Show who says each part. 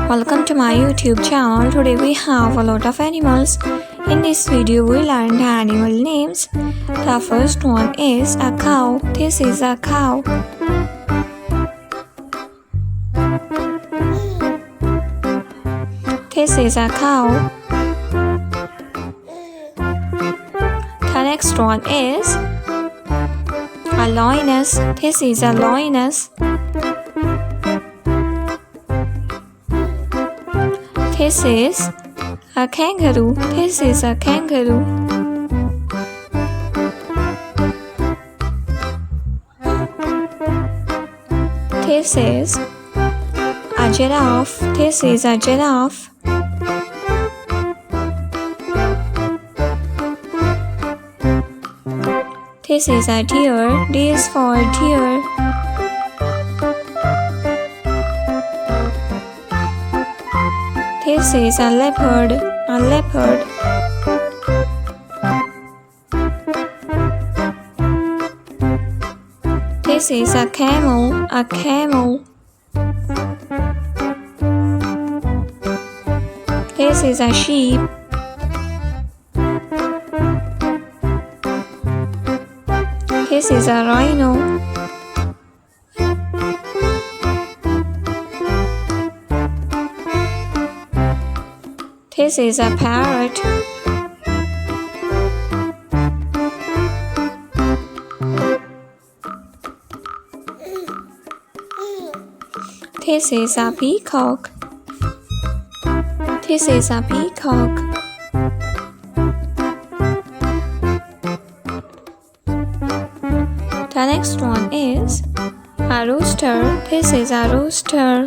Speaker 1: Welcome to my YouTube channel. Today we have a lot of animals. In this video we learned animal names. The first one is a cow. This is a cow. This is a cow. The next one is a lioness. This is a lioness. This is a kangaroo. This is a kangaroo. This is a giraffe. This is a giraffe. This is a deer. D is for deer. This is a leopard. A leopard. This is a camel. A camel. This is a sheep. This is a rhino. This is a parrot. This is a peacock. This is a peacock. The next one is a rooster. This is a rooster.